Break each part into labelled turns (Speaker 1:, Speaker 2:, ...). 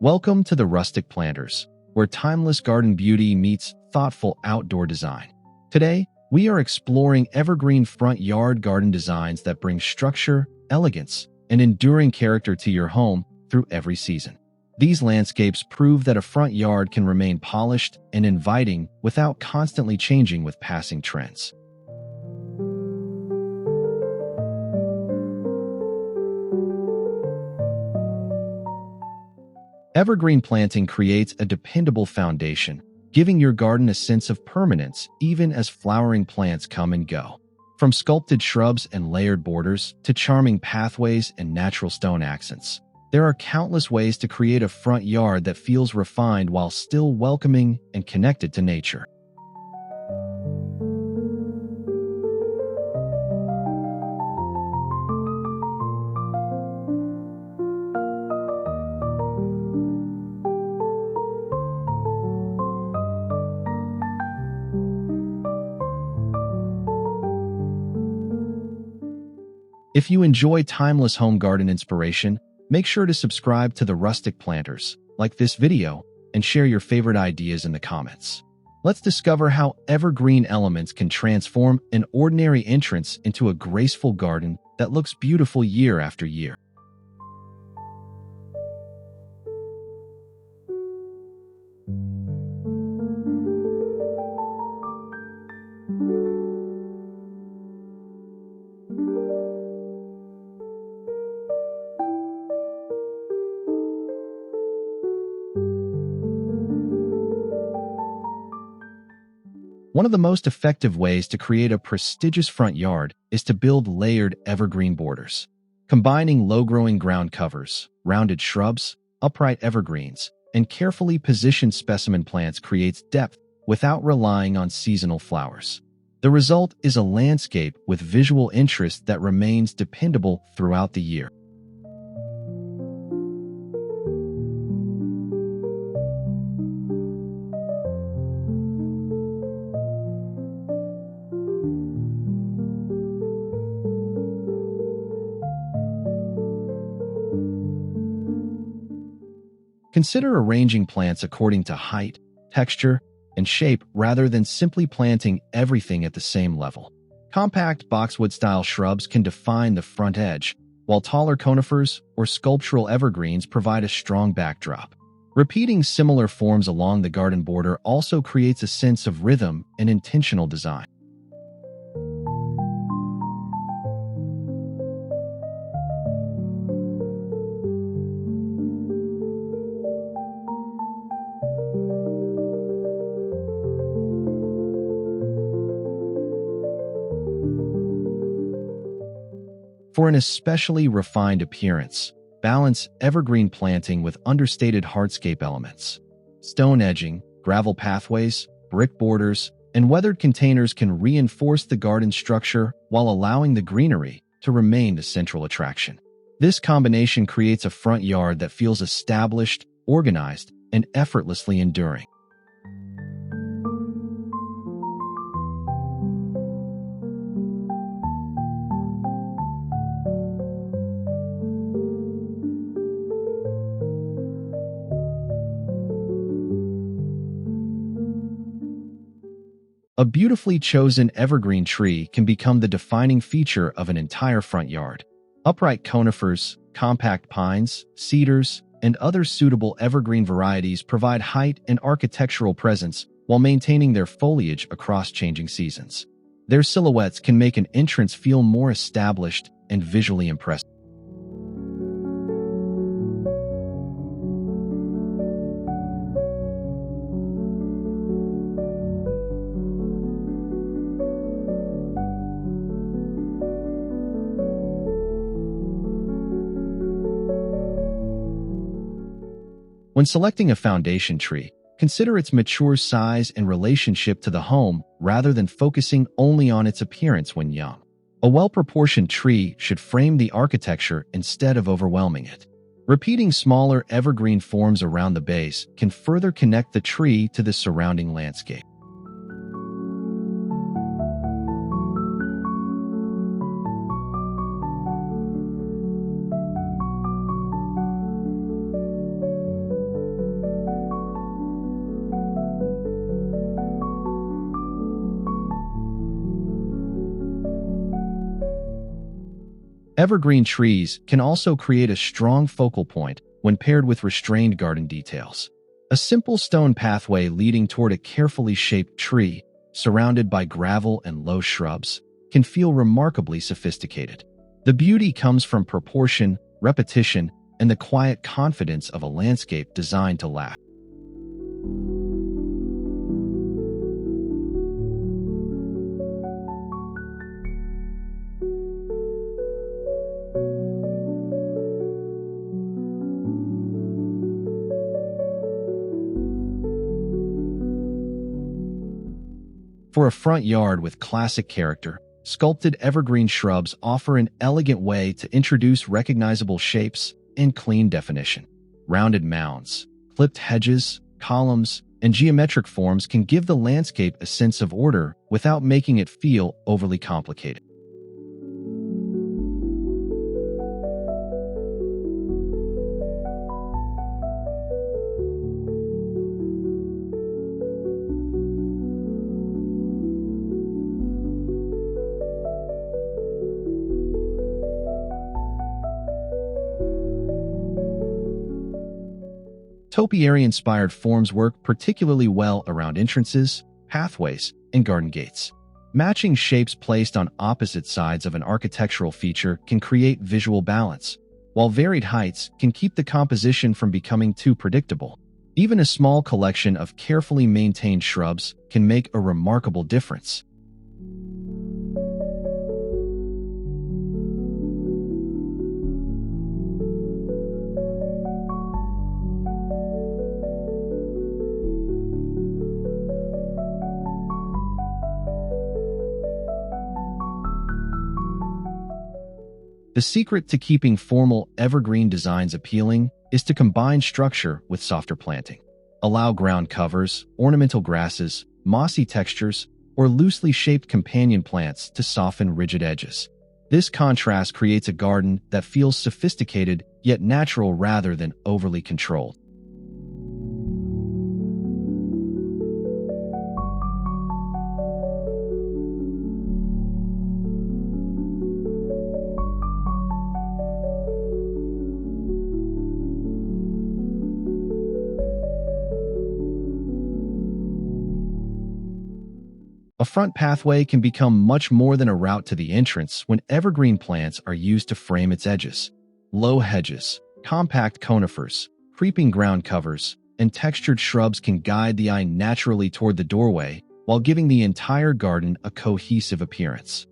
Speaker 1: Welcome to the Rustic Planters, where timeless garden beauty meets thoughtful outdoor design. Today, we are exploring evergreen front yard garden designs that bring structure, elegance, and enduring character to your home through every season. These landscapes prove that a front yard can remain polished and inviting without constantly changing with passing trends. Evergreen planting creates a dependable foundation, giving your garden a sense of permanence even as flowering plants come and go. From sculpted shrubs and layered borders to charming pathways and natural stone accents, there are countless ways to create a front yard that feels refined while still welcoming and connected to nature. If you enjoy timeless home garden inspiration, make sure to subscribe to the Rustic Planters, like this video, and share your favorite ideas in the comments. Let's discover how evergreen elements can transform an ordinary entrance into a graceful garden that looks beautiful year after year. One of the most effective ways to create a prestigious front yard is to build layered evergreen borders. Combining low-growing ground covers, rounded shrubs, upright evergreens, and carefully positioned specimen plants creates depth without relying on seasonal flowers. The result is a landscape with visual interest that remains dependable throughout the year. Consider arranging plants according to height, texture, and shape rather than simply planting everything at the same level. Compact boxwood-style shrubs can define the front edge, while taller conifers or sculptural evergreens provide a strong backdrop. Repeating similar forms along the garden border also creates a sense of rhythm and intentional design. For an especially refined appearance, balance evergreen planting with understated hardscape elements. Stone edging, gravel pathways, brick borders, and weathered containers can reinforce the garden structure while allowing the greenery to remain the central attraction. This combination creates a front yard that feels established, organized, and effortlessly enduring. A beautifully chosen evergreen tree can become the defining feature of an entire front yard. Upright conifers, compact pines, cedars, and other suitable evergreen varieties provide height and architectural presence while maintaining their foliage across changing seasons. Their silhouettes can make an entrance feel more established and visually impressive. When selecting a foundation tree, consider its mature size and relationship to the home rather than focusing only on its appearance when young. A well-proportioned tree should frame the architecture instead of overwhelming it. Repeating smaller evergreen forms around the base can further connect the tree to the surrounding landscape. Evergreen trees can also create a strong focal point when paired with restrained garden details. A simple stone pathway leading toward a carefully shaped tree, surrounded by gravel and low shrubs, can feel remarkably sophisticated. The beauty comes from proportion, repetition, and the quiet confidence of a landscape designed to last. For a front yard with classic character, sculpted evergreen shrubs offer an elegant way to introduce recognizable shapes and clean definition. Rounded mounds, clipped hedges, columns, and geometric forms can give the landscape a sense of order without making it feel overly complicated. Topiary-inspired forms work particularly well around entrances, pathways, and garden gates. Matching shapes placed on opposite sides of an architectural feature can create visual balance, while varied heights can keep the composition from becoming too predictable. Even a small collection of carefully maintained shrubs can make a remarkable difference. The secret to keeping formal evergreen designs appealing is to combine structure with softer planting. Allow ground covers, ornamental grasses, mossy textures, or loosely shaped companion plants to soften rigid edges. This contrast creates a garden that feels sophisticated yet natural rather than overly controlled. A front pathway can become much more than a route to the entrance when evergreen plants are used to frame its edges. Low hedges, compact conifers, creeping ground covers, and textured shrubs can guide the eye naturally toward the doorway while giving the entire garden a cohesive appearance.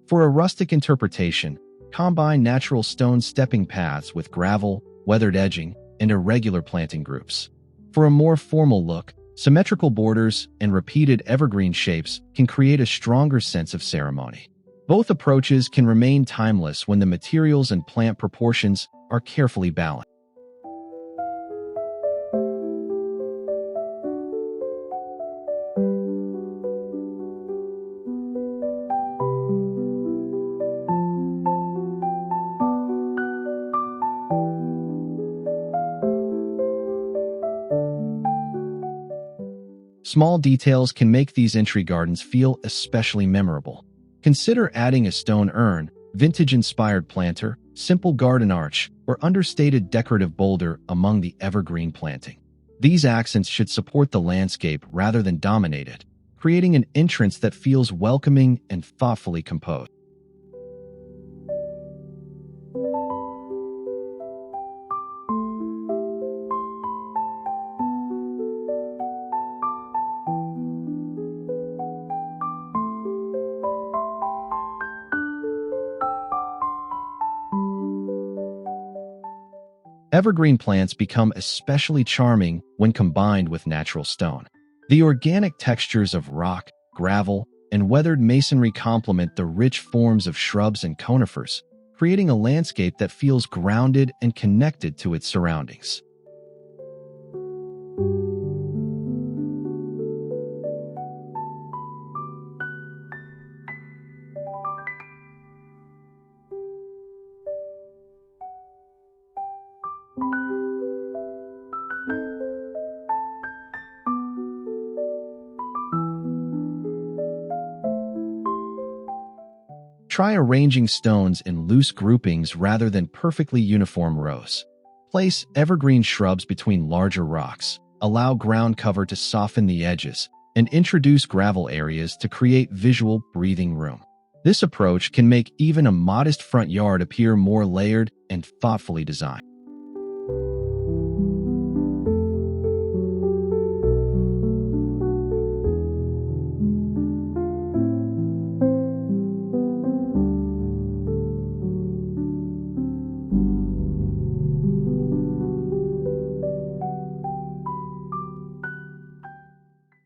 Speaker 1: For a rustic interpretation, combine natural stone stepping paths with gravel, weathered edging, and irregular planting groups. For a more formal look, symmetrical borders and repeated evergreen shapes can create a stronger sense of ceremony. Both approaches can remain timeless when the materials and plant proportions are carefully balanced. Small details can make these entry gardens feel especially memorable. Consider adding a stone urn, vintage-inspired planter, simple garden arch, or understated decorative boulder among the evergreen planting. These accents should support the landscape rather than dominate it, creating an entrance that feels welcoming and thoughtfully composed. Evergreen plants become especially charming when combined with natural stone. The organic textures of rock, gravel, and weathered masonry complement the rich forms of shrubs and conifers, creating a landscape that feels grounded and connected to its surroundings. Try arranging stones in loose groupings rather than perfectly uniform rows. Place evergreen shrubs between larger rocks. Allow ground cover to soften the edges, and introduce gravel areas to create visual breathing room. This approach can make even a modest front yard appear more layered and thoughtfully designed.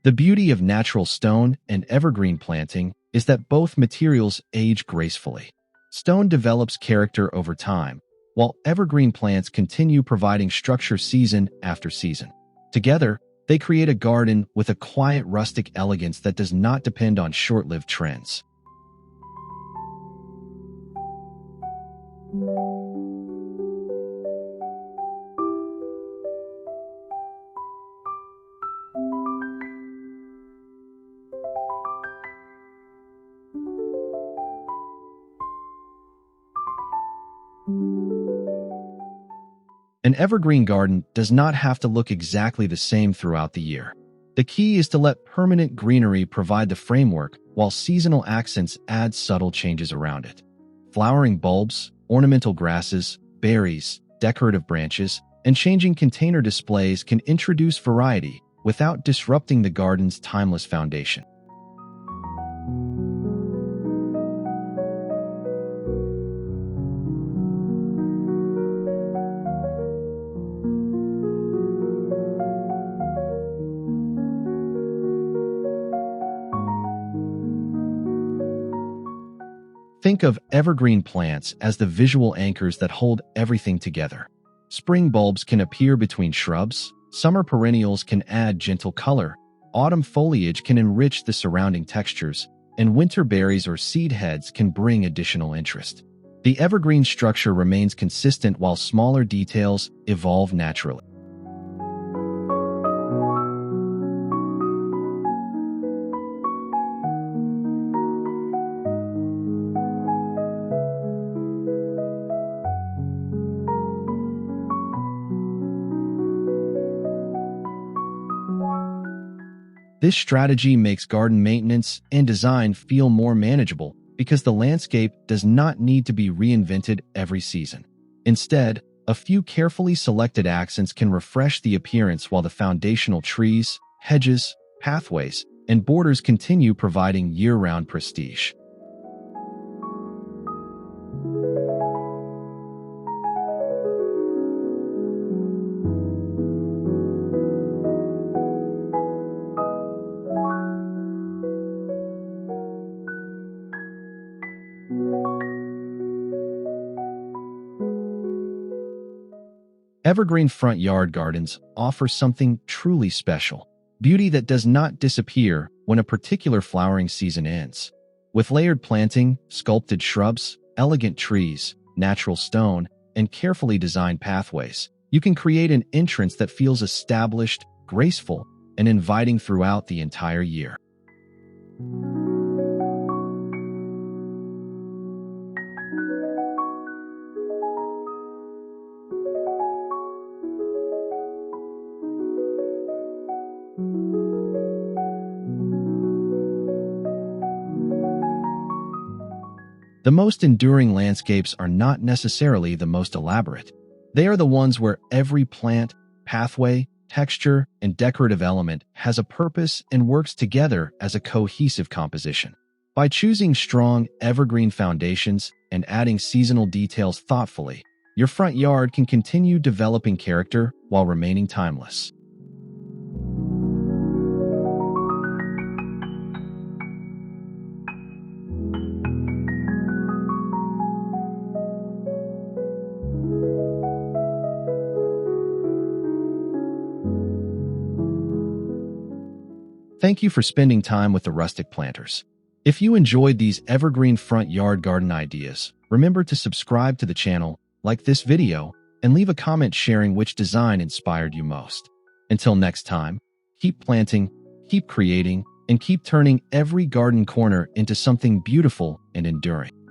Speaker 1: The beauty of natural stone and evergreen planting is that both materials age gracefully. Stone develops character over time, while evergreen plants continue providing structure season after season. Together, they create a garden with a quiet rustic elegance that does not depend on short-lived trends. An evergreen garden does not have to look exactly the same throughout the year. The key is to let permanent greenery provide the framework, while seasonal accents add subtle changes around it. Flowering bulbs, ornamental grasses, berries, decorative branches, and changing container displays can introduce variety without disrupting the garden's timeless foundation. Think of evergreen plants as the visual anchors that hold everything together. Spring bulbs can appear between shrubs, summer perennials can add gentle color, autumn foliage can enrich the surrounding textures, and winter berries or seed heads can bring additional interest. The evergreen structure remains consistent while smaller details evolve naturally. This strategy makes garden maintenance and design feel more manageable because the landscape does not need to be reinvented every season. Instead, a few carefully selected accents can refresh the appearance while the foundational trees, hedges, pathways, and borders continue providing year-round prestige. Evergreen front yard gardens offer something truly special, beauty that does not disappear when a particular flowering season ends. With layered planting, sculpted shrubs, elegant trees, natural stone, and carefully designed pathways, you can create an entrance that feels established, graceful, and inviting throughout the entire year. The most enduring landscapes are not necessarily the most elaborate. They are the ones where every plant, pathway, texture, and decorative element has a purpose and works together as a cohesive composition. By choosing strong, evergreen foundations and adding seasonal details thoughtfully, your front yard can continue developing character while remaining timeless. Thank you for spending time with the Rustic Planters. If you enjoyed these evergreen front yard garden ideas, remember to subscribe to the channel, like this video, and leave a comment sharing which design inspired you most. Until next time, keep planting, keep creating, and keep turning every garden corner into something beautiful and enduring.